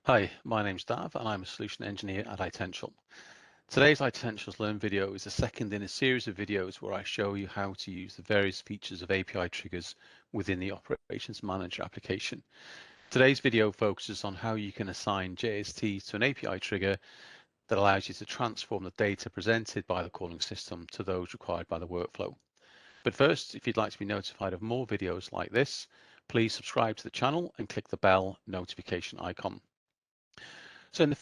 Hi, my name's Dav and I'm a solution engineer at Itential. Today's Itential's Learn video is the second in a series of videos where I show you how to use the various features of API triggers within the Operations Manager application. Today's video focuses on how you can assign JSTs to an API trigger that allows you to transform the data presented by the calling system to those required by the workflow. But first, if you'd like to be notified of more videos like this, please subscribe to the channel and click the bell notification icon. So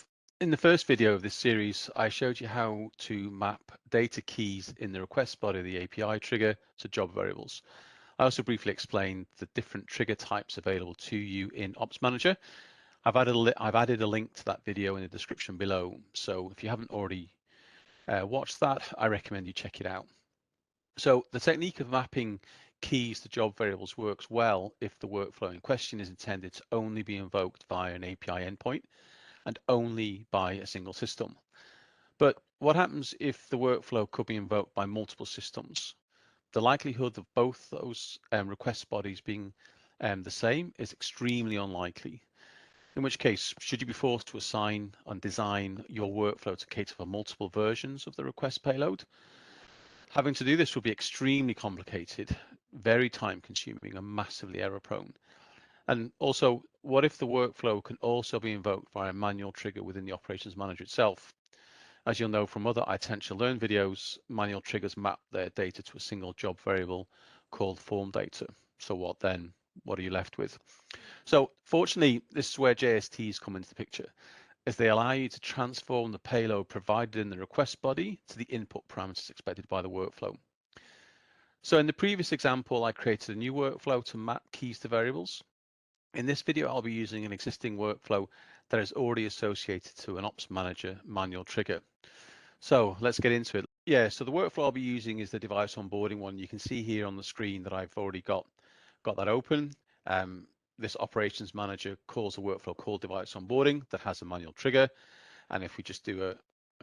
in the first video of this series, I showed you how to map data keys in the request body of the API trigger to job variables. I also briefly explained the different trigger types available to you in Ops Manager. I've added a link to that video in the description below. So if you haven't already watched that, I recommend you check it out. So the technique of mapping keys to job variables works well if the workflow in question is intended to only be invoked via an API endpoint and only by a single system. But what happens if the workflow could be invoked by multiple systems? The likelihood of both those request bodies being the same is extremely unlikely. In which case, should you be forced to assign and design your workflow to cater for multiple versions of the request payload? Having to do this will be extremely complicated, very time consuming and massively error prone. And also, what if the workflow can also be invoked via a manual trigger within the operations manager itself? As you'll know from other Itential Learn videos, manual triggers map their data to a single job variable called form data. So what then? What are you left with? So fortunately, this is where JSTs come into the picture, as they allow you to transform the payload provided in the request body to the input parameters expected by the workflow. So in the previous example, I created a new workflow to map keys to variables. In this video, I'll be using an existing workflow that is already associated to an Ops Manager manual trigger. So let's get into it. Yeah, so the workflow I'll be using is the device onboarding one. You can see here on the screen that I've already got that open. This operations manager calls a workflow called device onboarding that has a manual trigger. And if we just do a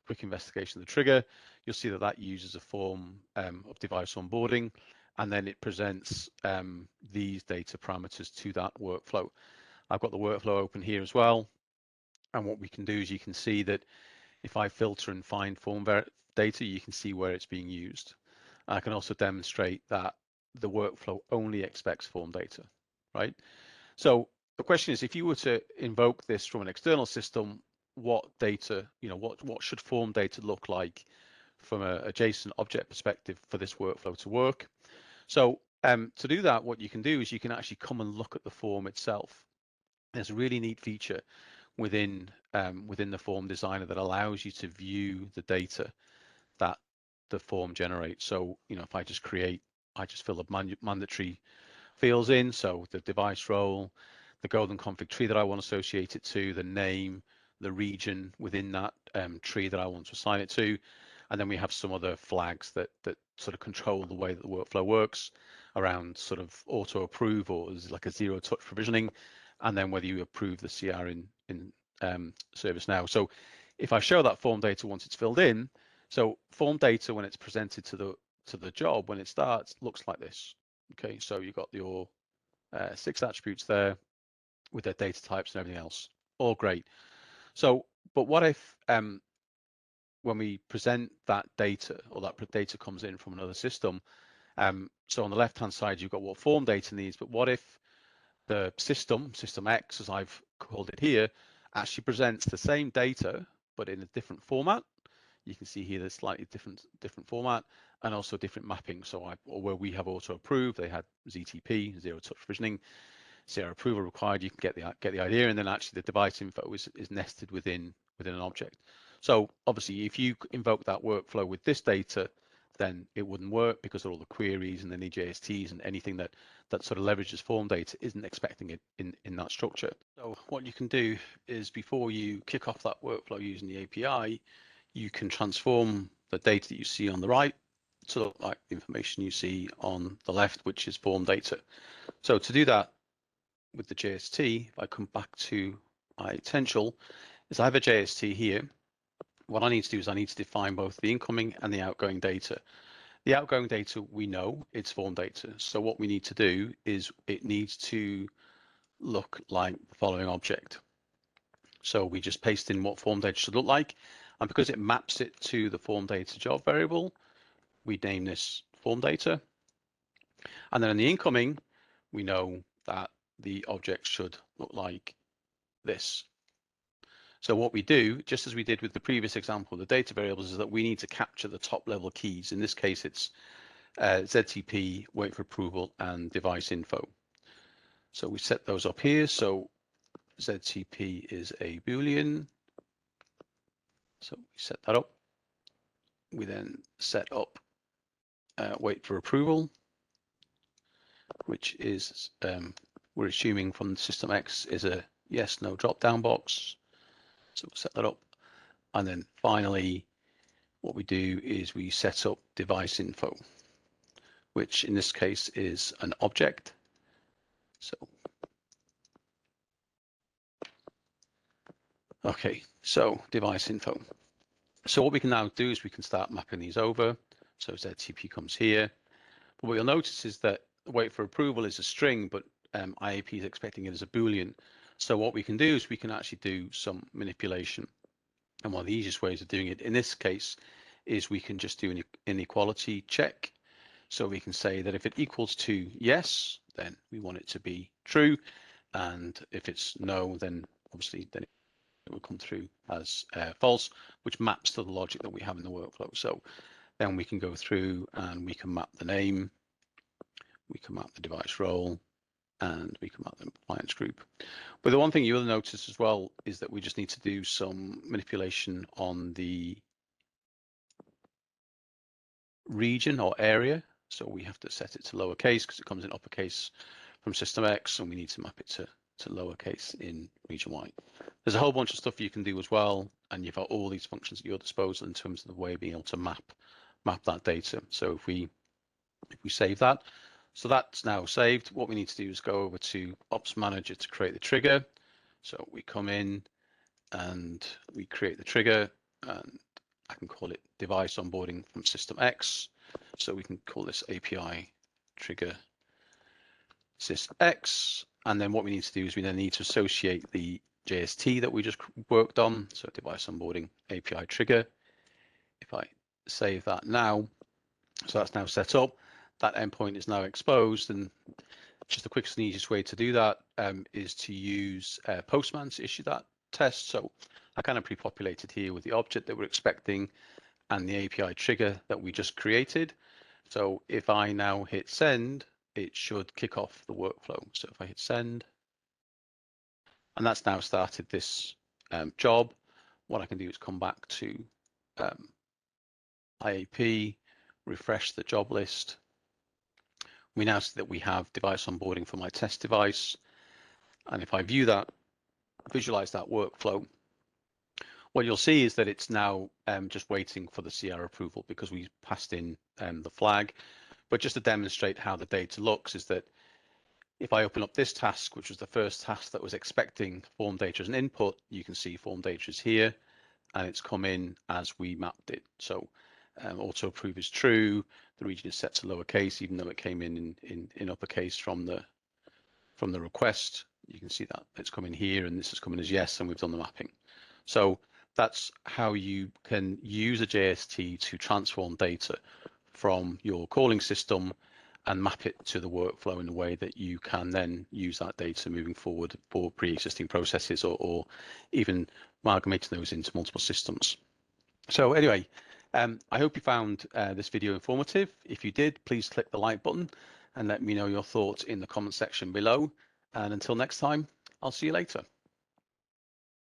quick investigation of the trigger, you'll see that that uses a form of device onboarding, and then it presents these data parameters to that workflow. I've got the workflow open here as well. And what we can do is you can see that if I filter and find form data, you can see where it's being used. And I can also demonstrate that the workflow only expects form data, right? So the question is, if you were to invoke this from an external system, what data, what should form data look like from a JSON object perspective for this workflow to work? So to do that, what you can do is you can actually come and look at the form itself. There's a really neat feature within the form designer that allows you to view the data that the form generates. So, if I just fill the mandatory fields in, so the device role, the golden config tree that I want to associate it to, the name, the region within that tree that I want to assign it to, and then we have some other flags that sort of control the way that the workflow works around sort of auto approve or is like a zero touch provisioning, and then whether you approve the CR in ServiceNow. So if I show that form data once it's filled in, so form data when it's presented to the job when it starts looks like this. Okay, so you've got your 6 attributes there with their data types and everything else. All great. So, but what if when we present that data or that data comes in from another system, so on the left-hand side, you've got what form data needs, but what if the system X, as I've called it here, actually presents the same data, but in a different format? You can see here there's slightly different format and also different mapping. So where we have auto approve, they had ZTP, zero touch provisioning, zero approval required. You can get the idea, and then actually the device info is nested within an object. So obviously, if you invoke that workflow with this data, then it wouldn't work because of all the queries and any JSTs and anything that sort of leverages form data isn't expecting it in that structure. So what you can do is before you kick off that workflow using the API, you can transform the data that you see on the right to look like the information you see on the left, which is form data. So to do that with the JST, if I come back to my Itential, is I have a JST here. What I need to do is I need to define both the incoming and the outgoing data. The outgoing data, we know it's form data. So what we need to do is it needs to look like the following object. So we just paste in what form data should look like. And because it maps it to the form data job variable, we name this form data. And then in the incoming, we know that the object should look like this. So what we do, just as we did with the previous example of the data variables, is that we need to capture the top level keys. In this case, it's ZTP, wait for approval, and device info. So we set those up here. So ZTP is a Boolean. So we set that up. We then set up wait for approval, which is we're assuming from system X is a yes, no drop down box. So we'll set that up. And then finally, what we do is we set up device info, which in this case is an object. So, okay, so device info. So what we can now do is we can start mapping these over. So ZTP comes here. But what you'll notice is that wait for approval is a string, but IAP is expecting it as a Boolean. So what we can do is we can actually do some manipulation. And one of the easiest ways of doing it in this case is we can just do an inequality check. So we can say that if it equals to yes, then we want it to be true. And if it's no, then obviously then it will come through as false, which maps to the logic that we have in the workflow. So then we can go through and we can map the name, we can map the device role, and we can map the appliance group. But the one thing you will notice as well is that we just need to do some manipulation on the region or area. So we have to set it to lowercase because it comes in uppercase from system X, and we need to map it to lowercase in region Y. There's a whole bunch of stuff you can do as well, and you've got all these functions at your disposal in terms of the way of being able to map that data. So if we save that, so that's now saved. What we need to do is go over to Ops Manager to create the trigger. So we come in and we create the trigger, and I can call it device onboarding from system X. So we can call this API trigger sys X. And then what we need to do is we then need to associate the JST that we just worked on. So device onboarding API trigger. If I save that now, so that's now set up, that endpoint is now exposed. And just the quickest and easiest way to do that is to use Postman to issue that test. So I kind of pre-populated here with the object that we're expecting and the API trigger that we just created. So if I now hit send, it should kick off the workflow. So if I hit send, and that's now started this job, what I can do is come back to IAP, refresh the job list. We now see that we have device onboarding for my test device. And if I view that, visualize that workflow, what you'll see is that it's now just waiting for the CR approval because we passed in the flag. But just to demonstrate how the data looks is that if I open up this task, which was the first task that was expecting form data as an input, you can see form data is here and it's come in as we mapped it. So auto approve is true. The region is set to lowercase, even though it came in uppercase from the request. You can see that it's coming here and this is coming as yes, and we've done the mapping. So that's how you can use a JST to transform data from your calling system and map it to the workflow in a way that you can then use that data moving forward for pre-existing processes or even amalgamating those into multiple systems. So anyway, I hope you found this video informative. If you did, please click the like button and let me know your thoughts in the comment section below. And until next time, I'll see you later.